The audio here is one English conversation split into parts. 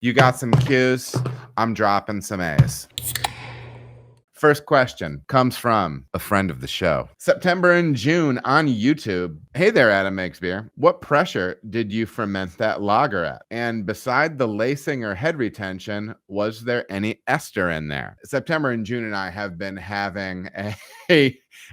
You got some Q's. I'm dropping some A's. First question comes from a friend of the show. September and June on YouTube. Hey there, Adam Makes Beer. What pressure did you ferment that lager at? And beside the lacing or head retention, was there any ester in there? September and June and I have been having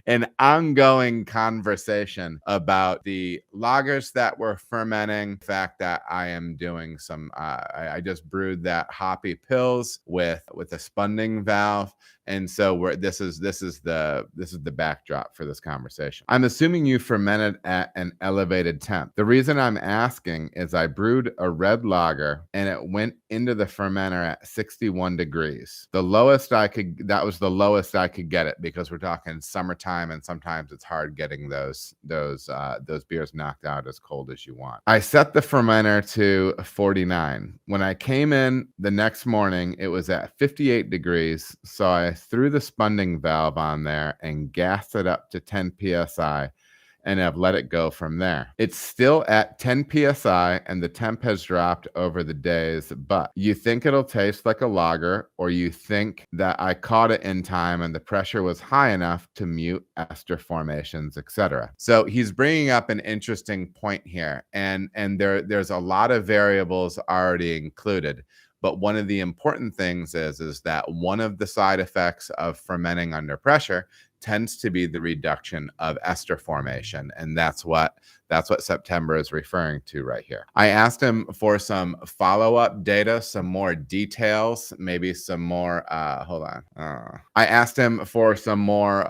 an ongoing conversation about the lagers that we're fermenting. The fact that I am doing some, I just brewed that hoppy pills with a Spunding valve. And so this is the backdrop for this conversation. I'm assuming you fermented at an elevated temp. The reason I'm asking is I brewed a red lager and it went into the fermenter at 61 degrees. That was the lowest I could get it, because we're talking summertime and sometimes it's hard getting those beers knocked out as cold as you want. I set the fermenter to 49. When I came in the next morning, it was at 58 degrees. So I threw the Spunding valve on there and gassed it up to 10 psi and have let it go from there. It's still at 10 psi and the temp has dropped over the days, but you think it'll taste like a lager, or you think that I caught it in time and the pressure was high enough to mute ester formations, etc. So he's bringing up an interesting point here, and there's a lot of variables already included. But one of the important things is that one of the side effects of fermenting under pressure tends to be the reduction of ester formation. And that's what September is referring to right here. I asked him for some follow-up data, some more details, maybe some more, I asked him for some more,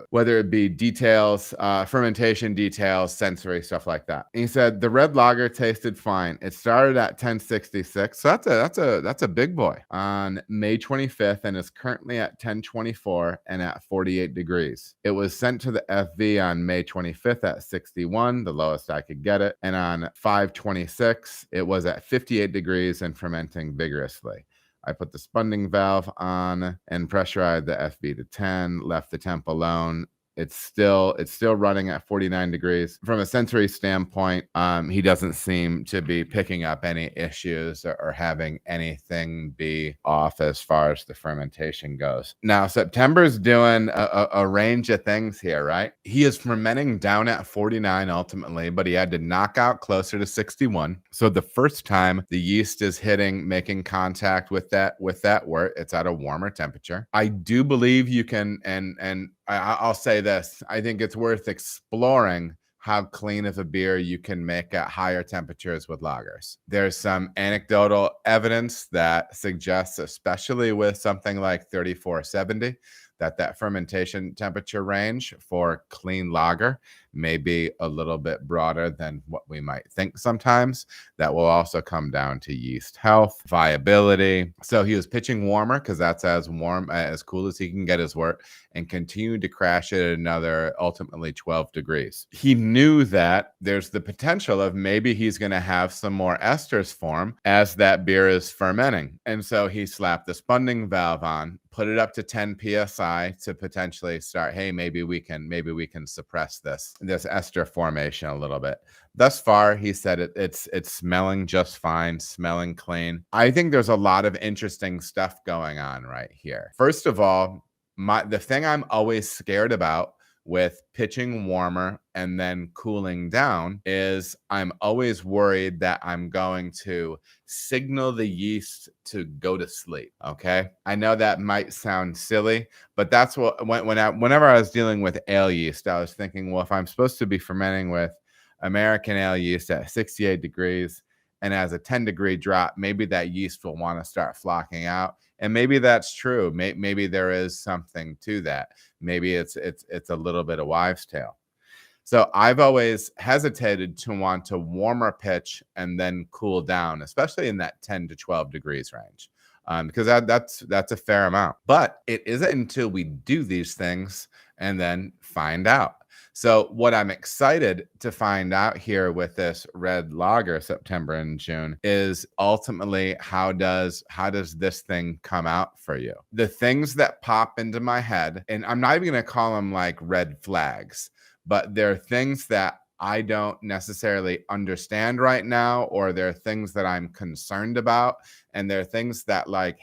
whether it be details, fermentation details, sensory, stuff like that. And he said, the red lager tasted fine. It started at 1066. So that's a big boy on May 25th and is currently at 1024 and at 48 degrees. It was sent to the FV on May 25th at 61, the lowest I could get it. And on 5/26, it was at 58 degrees and fermenting vigorously. I put the Spunding valve on and pressurized the FV to 10, left the temp alone. It's still running at 49 degrees. From a sensory standpoint, he doesn't seem to be picking up any issues or having anything be off as far as the fermentation goes. Now, September's doing a range of things here, right? He is fermenting down at 49 ultimately, but he had to knock out closer to 61. So the first time the yeast is making contact with that wort, it's at a warmer temperature. I do believe you can, and I'll say this, I think it's worth exploring how clean of a beer you can make at higher temperatures with lagers. There's some anecdotal evidence that suggests, especially with something like 3470, that fermentation temperature range for clean lager may be a little bit broader than what we might think sometimes. That will also come down to yeast health, viability. So he was pitching warmer because that's as cool as he can get his wort, and continued to crash it at another ultimately 12 degrees. He knew that there's the potential of maybe he's going to have some more esters form as that beer is fermenting. And so he slapped the Spunding valve on, put it up to 10 psi to potentially start, hey, maybe we can suppress this ester formation a little bit. Thus far, he said it's smelling just fine, smelling clean. I think there's a lot of interesting stuff going on right here. First of all, the thing I'm always scared about with pitching warmer and then cooling down is I'm always worried that I'm going to signal the yeast to go to sleep. Okay. I know that might sound silly, but that's what, whenever I was dealing with ale yeast, I was thinking, well, if I'm supposed to be fermenting with American ale yeast at 68 degrees and as a 10-degree drop, maybe that yeast will want to start flocking out. And maybe that's true. Maybe there is something to that. Maybe it's a little bit of wives' tale. So I've always hesitated to want to warmer pitch and then cool down, especially in that 10 to 12 degrees range, because that's a fair amount. But it isn't until we do these things and then find out. So what I'm excited to find out here with this red lager September and June is ultimately how does this thing come out for you? The things that pop into my head, and I'm not even going to call them like red flags, but there are things that I don't necessarily understand right now, or there are things that I'm concerned about, and there are things that like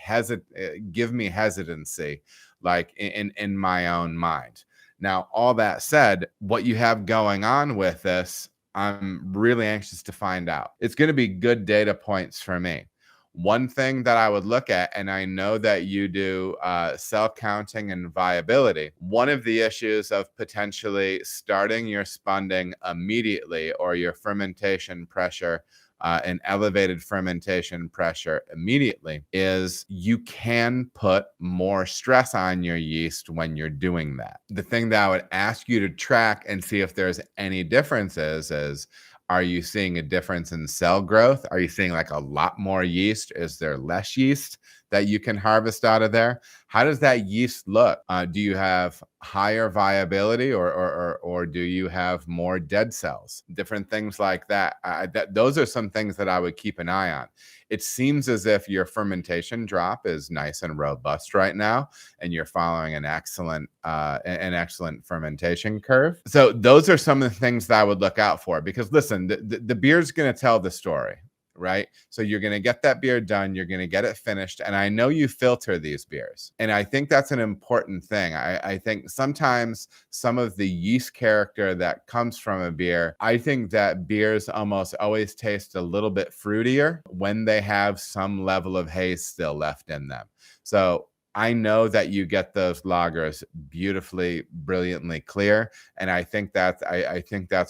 give me hesitancy, like in my own mind. Now, all that said, what you have going on with this, I'm really anxious to find out. It's going to be good data points for me. One thing that I would look at, and I know that you do cell counting and viability. One of the issues of potentially starting your spunding immediately, or your fermentation pressure, an elevated fermentation pressure immediately, is you can put more stress on your yeast when you're doing that. The thing that I would ask you to track and see if there's any differences is, are you seeing a difference in cell growth? Are you seeing like a lot more yeast? Is there less yeast that you can harvest out of there? How does that yeast look? Do you have higher viability, or do you have more dead cells? Different things like that. Those are some things that I would keep an eye on. It seems as if your fermentation drop is nice and robust right now, and you're following an excellent fermentation curve. So those are some of the things that I would look out for, because listen, the beer's going to tell the story, right? So you're going to get that beer done, you're going to get it finished, and I know you filter these beers, and I think that's an important thing. I think sometimes some of the yeast character that comes from a beer, I think that beers almost always taste a little bit fruitier when they have some level of haze still left in them. So I know that you get those lagers beautifully, brilliantly clear, and I think that's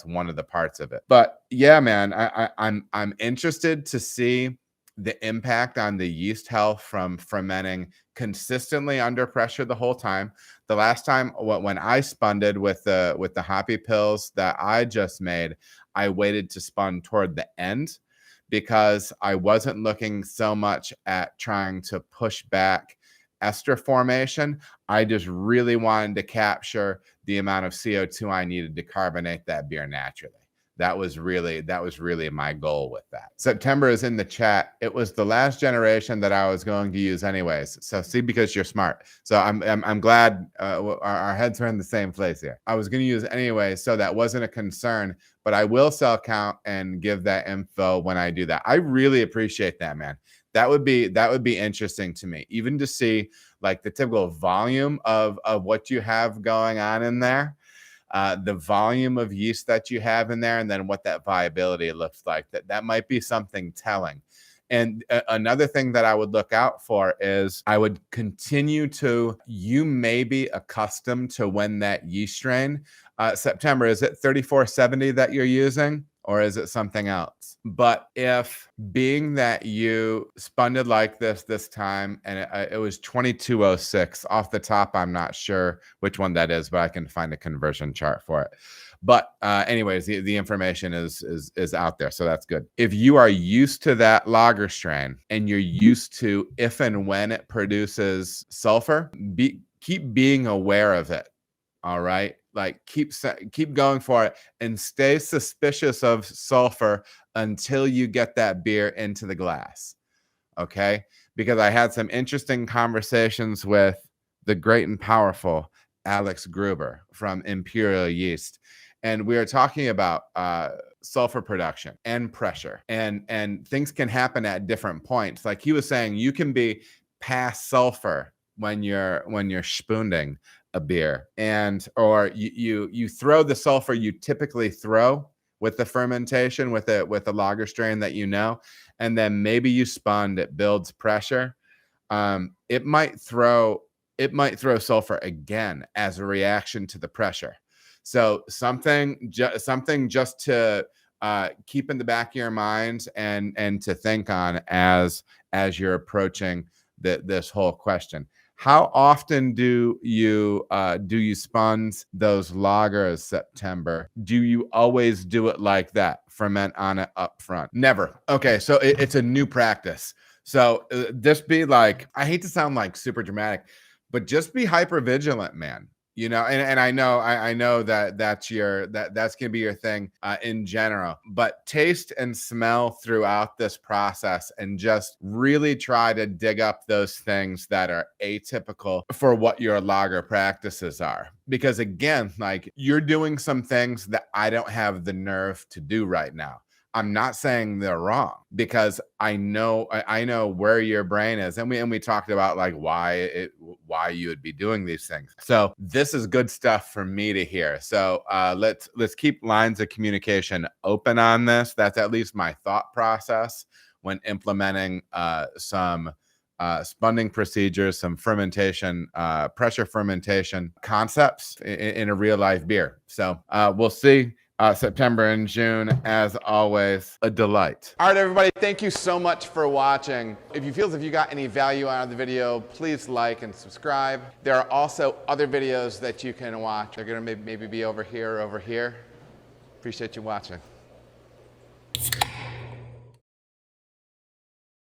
one of the parts of it. But yeah, man, I'm interested to see the impact on the yeast health from fermenting consistently under pressure the whole time. The last time when I spunded with the hoppy pills that I just made, I waited to spun toward the end because I wasn't looking so much at trying to push back ester formation. I just really wanted to capture the amount of CO2 I needed to carbonate that beer naturally. That was really my goal with that. September is in the chat. It was the last generation that I was going to use anyways. So see, because you're smart. So I'm glad our heads are in the same place here. I was going to use anyway, so that wasn't a concern. But I will cell count and give that info when I do that. I really appreciate that, man. That would be interesting to me, even to see like the typical volume of what you have going on in there, the volume of yeast that you have in there, and then what that viability looks like. That might be something telling. And another thing that I would look out for is I would continue to, you may be accustomed to when that yeast strain, September, is it 3470 that you're using? Or is it something else? But if being that you spunded like this time, and it was 2206 off the top, I'm not sure which one that is, but I can find a conversion chart for it. But anyways, the information is out there, so that's good. If you are used to that lager strain and you're used to if and when it produces sulfur, keep being aware of it. All right. Like keep going for it, and stay suspicious of sulfur until you get that beer into the glass. Okay. Because I had some interesting conversations with the great and powerful Alex Gruber from Imperial Yeast. And we are talking about sulfur production and pressure, and things can happen at different points. Like he was saying, you can be past sulfur when you're spooning a beer, or you throw the sulfur you typically throw with the fermentation with a lager strain that you know, and then maybe you spun, it builds pressure. It might throw sulfur again as a reaction to the pressure. So something just to keep in the back of your mind and to think on as you're approaching this whole question. How often do you spun those lagers, September? Do you always do it like that? Ferment on it up front? Never. Okay, so it's a new practice. So just be like, I hate to sound like super dramatic, but just be hyper vigilant, man. You know, and I know that that's gonna be your thing in general. But taste and smell throughout this process, and just really try to dig up those things that are atypical for what your lager practices are. Because again, like, you're doing some things that I don't have the nerve to do right now. I'm not saying they're wrong, because I know where your brain is, and we talked about like why you would be doing these things. So this is good stuff for me to hear. So let's keep lines of communication open on this. That's at least my thought process when implementing some spunding procedures, some fermentation, pressure fermentation concepts in a real life beer. So we'll see. September and June, as always, a delight. All right, everybody, thank you so much for watching. If you feel as if you got any value out of the video, please like and subscribe. There are also other videos that you can watch. They're gonna maybe be over here or over here. Appreciate you watching.